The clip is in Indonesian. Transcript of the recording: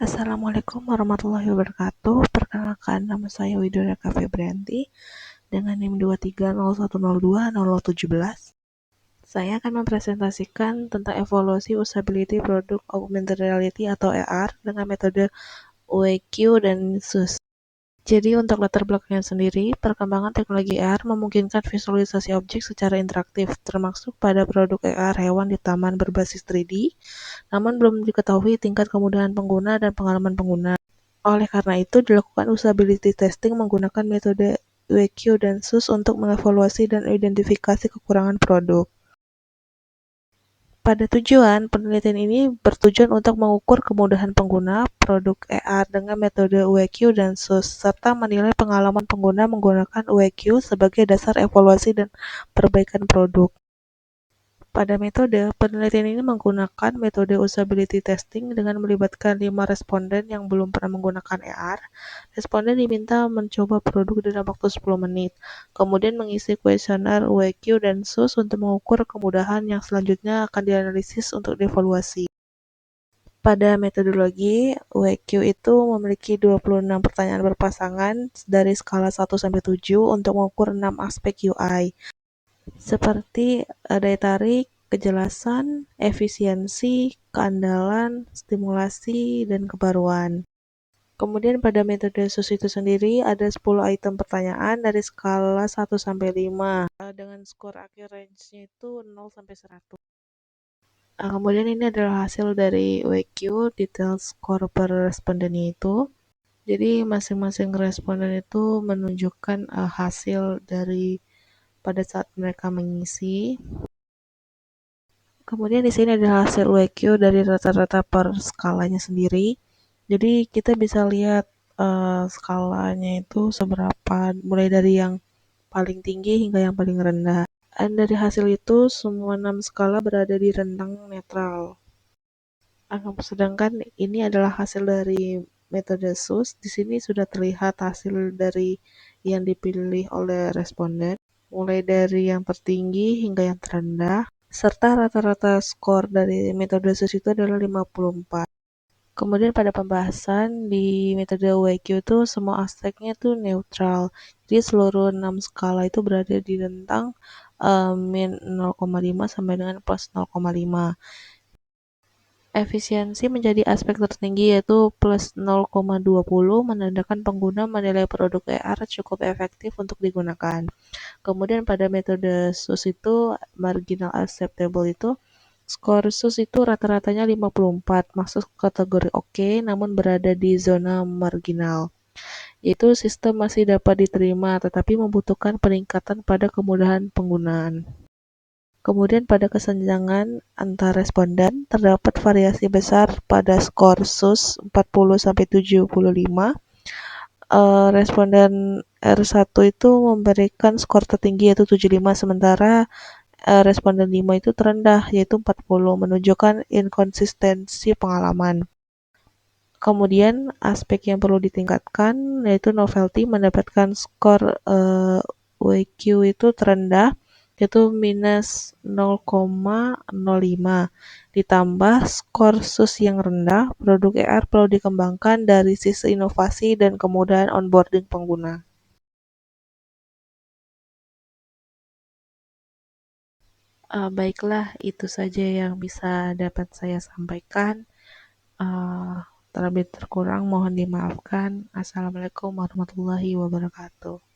Assalamualaikum warahmatullahi wabarakatuh. Perkenalkan, nama saya Widodara Febrianti dengan NIM 2301020017. Saya akan mempresentasikan tentang evaluasi usability produk augmented reality atau AR dengan metode UEQ dan SUS. Jadi untuk latar belakangnya sendiri, perkembangan teknologi AR memungkinkan visualisasi objek secara interaktif, termasuk pada produk AR hewan di taman berbasis 3D, namun belum diketahui tingkat kemudahan pengguna dan pengalaman pengguna. Oleh karena itu, dilakukan usability testing menggunakan metode UEQ dan SUS untuk mengevaluasi dan identifikasi kekurangan produk. Pada tujuan, penelitian ini bertujuan untuk mengukur kemudahan pengguna produk AR dengan metode UEQ dan SUS, serta menilai pengalaman pengguna menggunakan UEQ sebagai dasar evaluasi dan perbaikan produk. Pada metode, penelitian ini menggunakan metode usability testing dengan melibatkan 5 responden yang belum pernah menggunakan AR. Responden diminta mencoba produk dalam waktu 10 menit, kemudian mengisi kuesioner UEQ dan SUS untuk mengukur kemudahan yang selanjutnya akan dianalisis untuk dievaluasi. Pada metodologi, UEQ itu memiliki 26 pertanyaan berpasangan dari skala 1-7 untuk mengukur 6 aspek UI, seperti daya tarik, kejelasan, efisiensi, keandalan, stimulasi, dan kebaruan. Kemudian pada metode SUS itu sendiri ada 10 item pertanyaan dari skala 1-5 dengan skor akhir range-nya itu 0-100. Kemudian ini adalah hasil dari UEQ, detail skor per respondennya itu. Jadi masing-masing responden itu menunjukkan hasil dari pada saat mereka mengisi. Kemudian di sini ada hasil UEQ dari rata-rata per skalanya sendiri. Jadi kita bisa lihat skalanya itu seberapa, mulai dari yang paling tinggi hingga yang paling rendah. Dan dari hasil itu semua 6 skala berada di rentang netral. Sedangkan ini adalah hasil dari metode SUS. Di sini sudah terlihat hasil dari yang dipilih oleh responden, mulai dari yang tertinggi hingga yang terendah, serta rata-rata skor dari metode SUS itu adalah 54. Kemudian pada pembahasan di metode UEQ itu semua aspeknya itu netral. Jadi seluruh 6 skala itu berada di rentang min 0,5 sampai dengan plus 0,5. Efisiensi menjadi aspek tertinggi yaitu plus 0,20, menandakan pengguna menilai produk AR cukup efektif untuk digunakan. Kemudian pada metode SUS itu marginal acceptable itu skor SUS itu rata-ratanya 54, masuk kategori oke, namun berada di zona marginal. Yaitu sistem masih dapat diterima tetapi membutuhkan peningkatan pada kemudahan penggunaan. Kemudian pada kesenjangan antar responden terdapat variasi besar pada skor SUS 40-75. Responden R1 itu memberikan skor tertinggi yaitu 75, sementara responden 5 itu terendah yaitu 40, menunjukkan inkonsistensi pengalaman. Kemudian aspek yang perlu ditingkatkan yaitu novelty mendapatkan skor UEQ itu terendah yaitu minus 0,05, ditambah skor SUS yang rendah. Produk AR perlu dikembangkan dari sisi inovasi dan kemudahan onboarding pengguna. Baiklah, itu saja yang bisa dapat saya sampaikan. Terlebih terkurang mohon dimaafkan. Assalamualaikum warahmatullahi wabarakatuh.